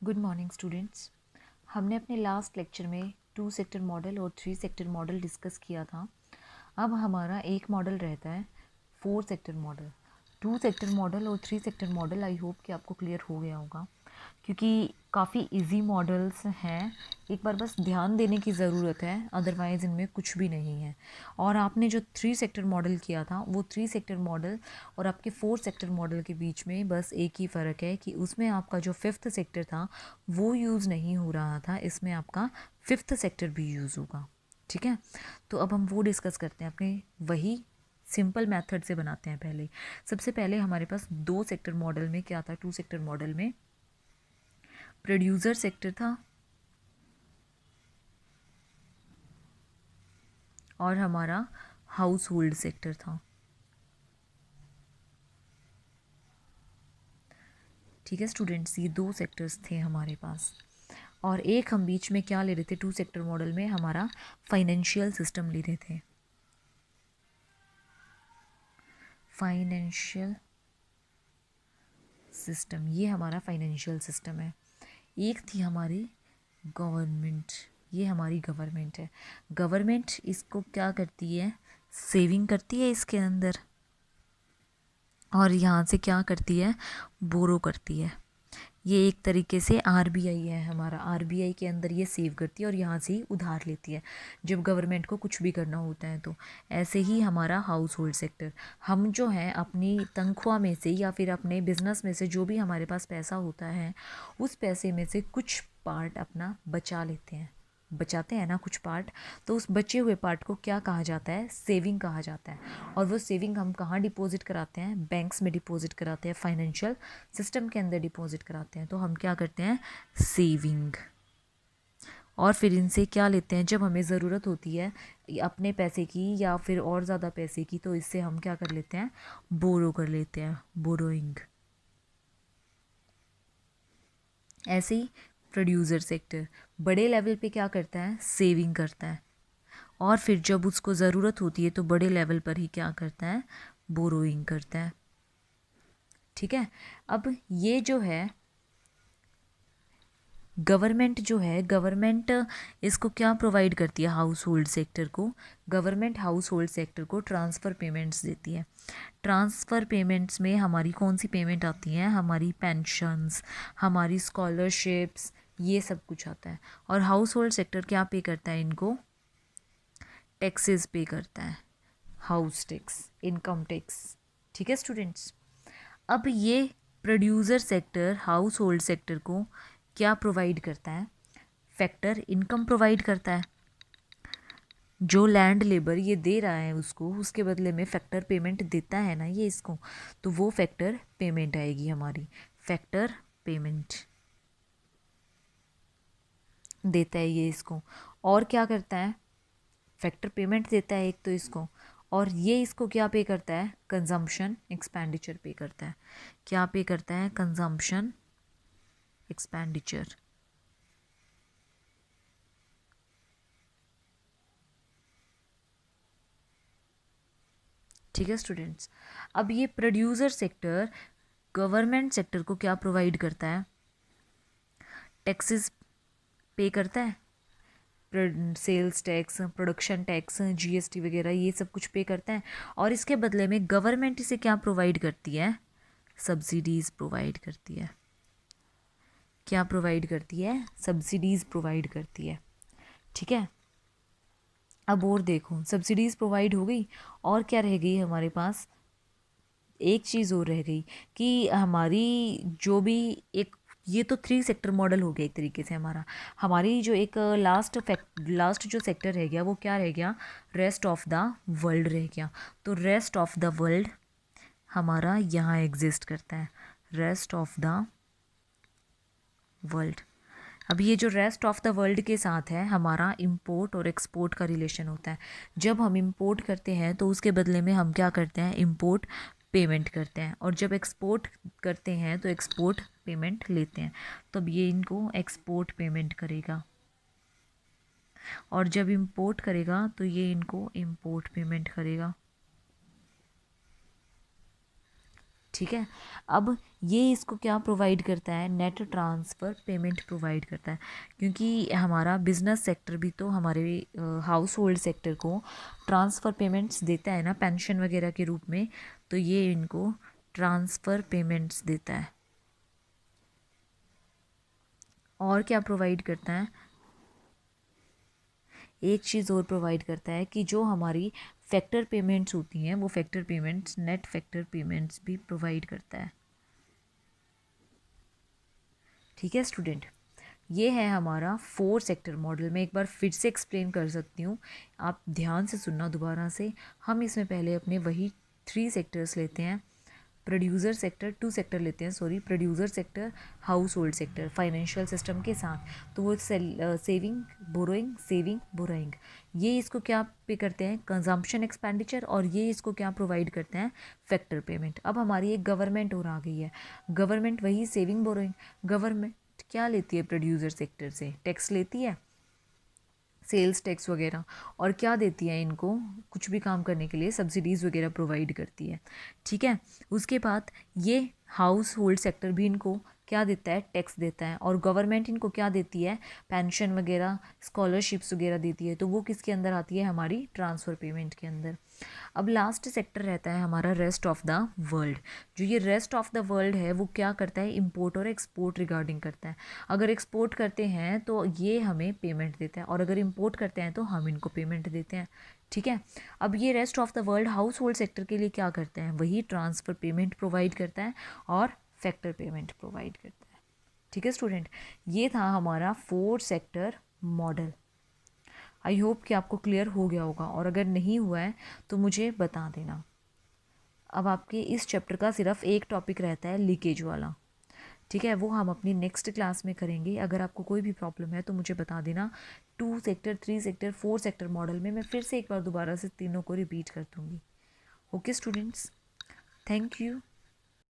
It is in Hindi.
Good morning students. हमने अपने लास्ट लेक्चर में 2 सेक्टर मॉडल और 3 सेक्टर मॉडल डिस्कस किया था। अब हमारा एक मॉडल रहता है 4 सेक्टर मॉडल। 2 सेक्टर मॉडल और 3 सेक्टर मॉडल आई होप कि आपको क्लियर हो गया होगा, क्योंकि काफ़ी इजी मॉडल्स हैं। एक बार बस ध्यान देने की ज़रूरत है, अदरवाइज़ इनमें कुछ भी नहीं है। और आपने जो 3 सेक्टर मॉडल किया था, वो 3 सेक्टर मॉडल और आपके 4 सेक्टर मॉडल के बीच में बस एक ही फ़र्क है कि उसमें आपका जो 5th सेक्टर था वो यूज़ नहीं हो रहा था, इसमें आपका 5th सेक्टर भी यूज़ होगा। ठीक है, तो अब हम वो डिस्कस करते हैं। अपने वही सिंपल मेथड से बनाते हैं। पहले सबसे पहले हमारे पास 2 सेक्टर मॉडल में क्या था, 2 सेक्टर मॉडल में प्रोड्यूसर सेक्टर था और हमारा हाउस होल्ड सेक्टर था। ठीक है स्टूडेंट्स, ये 2 सेक्टर्स थे हमारे पास। और एक हम बीच में क्या ले रहे थे, 2 सेक्टर मॉडल में हमारा फाइनेंशियल सिस्टम ले रहे थे। फाइनेंशियल सिस्टम, ये हमारा फाइनेंशियल सिस्टम है। एक थी हमारी गवर्नमेंट, ये हमारी गवर्नमेंट है। गवर्नमेंट इसको क्या करती है, सेविंग करती है इसके अंदर, और यहाँ से क्या करती है, बोरो करती है। ये एक तरीके से आरबीआई है हमारा, आरबीआई के अंदर ये सेव करती है और यहाँ से ही उधार लेती है जब गवर्नमेंट को कुछ भी करना होता है। तो ऐसे ही हमारा हाउस होल्ड सेक्टर, हम जो है अपनी तनख्वाह में से या फिर अपने बिजनेस में से जो भी हमारे पास पैसा होता है, उस पैसे में से कुछ पार्ट अपना बचा लेते हैं, बचाते हैं ना कुछ पार्ट। तो उस बचे हुए पार्ट को क्या कहा जाता है, सेविंग कहा जाता है। और वो सेविंग हम कहाँ डिपॉजिट कराते हैं, बैंक्स में डिपॉजिट कराते हैं, फाइनेंशियल सिस्टम के अंदर डिपॉजिट कराते हैं। तो हम क्या करते हैं, सेविंग। और फिर इनसे क्या लेते हैं, जब हमें ज़रूरत होती है अपने पैसे की या फिर और ज़्यादा पैसे की, तो इससे हम क्या कर लेते हैं, बोरो कर लेते हैं, बोरोइंग। ऐसे ही प्रोड्यूसर सेक्टर बड़े लेवल पे क्या करता है, सेविंग करता है। और फिर जब उसको ज़रूरत होती है तो बड़े लेवल पर ही क्या करता है, बोरोइंग करता है। ठीक है, अब ये जो है गवर्नमेंट, जो है गवर्नमेंट इसको क्या प्रोवाइड करती है, हाउस होल्ड सेक्टर को। गवर्नमेंट हाउस होल्ड सेक्टर को ट्रांसफ़र पेमेंट्स देती है। ट्रांसफ़र पेमेंट्स में हमारी कौन सी पेमेंट आती हैं, हमारी पेंशन्स, हमारी स्कॉलरशिप्स, ये सब कुछ आता है। और हाउस होल्ड सेक्टर क्या पे करता है, इनको टैक्सेस पे करता है, हाउस टैक्स, इनकम टैक्स। ठीक है स्टूडेंट्स, अब ये producer sector house hold sector को क्या प्रोवाइड करता है, फैक्टर इनकम प्रोवाइड करता है। जो लैंड लेबर ये दे रहा है उसको, उसके बदले में फैक्टर पेमेंट देता है ना ये इसको, तो वो फैक्टर पेमेंट आएगी हमारी, फैक्टर पेमेंट देता है ये इसको। और क्या करता है, फैक्टर पेमेंट देता है एक तो इसको, और ये इसको क्या पे करता है, कंजम्पशन एक्सपेंडिचर पे करता है। क्या पे करता है, कंजम्पशन एक्सपेंडिचर। ठीक है स्टूडेंट्स, अब ये प्रोड्यूसर सेक्टर गवर्नमेंट सेक्टर को क्या प्रोवाइड करता है, टैक्सेस पे करता है, sales tax, production tax, GST वगैरह ये सब कुछ पे करता है। और इसके बदले में गवर्नमेंट इसे क्या प्रोवाइड करती है, सब्सिडीज़ प्रोवाइड करती है। क्या प्रोवाइड करती है, सब्सिडीज़ प्रोवाइड करती है। ठीक है, अब और देखो, सब्सिडीज़ प्रोवाइड हो गई, और क्या रह गई हमारे पास, एक चीज़ और रह गई कि हमारी जो भी एक, ये तो 3 सेक्टर मॉडल हो गया एक तरीके से हमारा। हमारी जो एक लास्ट जो सेक्टर रह गया वो क्या रह गया, रेस्ट ऑफ द वर्ल्ड रह गया। तो रेस्ट ऑफ द वर्ल्ड हमारा यहाँ एग्जिस्ट करता है, रेस्ट ऑफ द वर्ल्ड। अब ये जो रेस्ट ऑफ द वर्ल्ड के साथ है, हमारा इंपोर्ट और एक्सपोर्ट का रिलेशन होता है। जब हम इंपोर्ट करते हैं तो उसके बदले में हम क्या करते हैं, इंपोर्ट पेमेंट करते हैं, और जब एक्सपोर्ट करते हैं तो एक्सपोर्ट पेमेंट लेते हैं। तो अब ये इनको एक्सपोर्ट पेमेंट करेगा, और जब इंपोर्ट करेगा तो ये इनको इंपोर्ट पेमेंट करेगा। ठीक है। अब ये इसको क्या प्रोवाइड करता है, नेट ट्रांसफ़र पेमेंट प्रोवाइड करता है, क्योंकि हमारा बिजनेस सेक्टर भी तो हमारे हाउस होल्ड सेक्टर को ट्रांसफ़र पेमेंट्स देता है ना, पेंशन वगैरह के रूप में, तो ये इनको ट्रांसफ़र पेमेंट्स देता है। और क्या प्रोवाइड करता है, एक चीज़ और प्रोवाइड करता है कि जो हमारी फैक्टर पेमेंट्स होती हैं वो factor payments, net factor payments भी प्रोवाइड करता है। ठीक है स्टूडेंट, ये है हमारा 4 सेक्टर मॉडल। मैं एक बार फिर से एक्सप्लेन कर सकती हूँ, आप ध्यान से सुनना दोबारा से। हम इसमें पहले अपने वही 3 सेक्टर्स लेते हैं, प्रोड्यूसर सेक्टर, 2 सेक्टर लेते हैं sorry, producer sector, house hold sector, financial system के साथ। तो वो सेविंग बोरोइंग, सेविंग बोरोइंग, ये इसको क्या पे करते हैं, कंजम्पशन एक्सपेंडिचर, और ये इसको क्या प्रोवाइड करते हैं, फैक्टर पेमेंट। अब हमारी एक गवर्नमेंट और आ गई है, गवर्नमेंट वही सेविंग बोरोइंग। गवर्नमेंट क्या लेती है प्रोड्यूसर सेक्टर से, टैक्स लेती है, सेल्स टैक्स वगैरह, और क्या देती है इनको, कुछ भी काम करने के लिए सब्सिडीज़ वगैरह प्रोवाइड करती है। ठीक है, उसके बाद ये हाउस होल्ड सेक्टर भी इनको क्या देता है, टैक्स देता है, और गवर्नमेंट इनको क्या देती है, पेंशन वगैरह, स्कॉलरशिप्स वगैरह देती है, तो वो किसके अंदर आती है, हमारी ट्रांसफ़र पेमेंट के अंदर। अब लास्ट सेक्टर रहता है हमारा रेस्ट ऑफ द वर्ल्ड। जो ये रेस्ट ऑफ द वर्ल्ड है वो क्या करता है, इंपोर्ट और एक्सपोर्ट रिगार्डिंग करता है। अगर एक्सपोर्ट करते हैं तो ये हमें पेमेंट देता है, और अगर इंपोर्ट करते हैं तो हम इनको पेमेंट देते हैं। ठीक है, अब ये rest of the world house hold sector के लिए क्या करते हैं, वही ट्रांसफ़र पेमेंट प्रोवाइड करता है और फैक्टर पेमेंट प्रोवाइड करता है। ठीक है स्टूडेंट, ये था हमारा 4 सेक्टर मॉडल। आई होप कि आपको क्लियर हो गया होगा, और अगर नहीं हुआ है तो मुझे बता देना। अब आपके इस चैप्टर का सिर्फ एक टॉपिक रहता है, लीकेज वाला। ठीक है, वो हम अपनी नेक्स्ट क्लास में करेंगे। अगर आपको कोई भी प्रॉब्लम है तो मुझे बता देना। 2 सेक्टर, 3 सेक्टर, 4 सेक्टर मॉडल में मैं फिर से एक बार दोबारा से तीनों को रिपीट कर दूँगी। Okay students, thank you.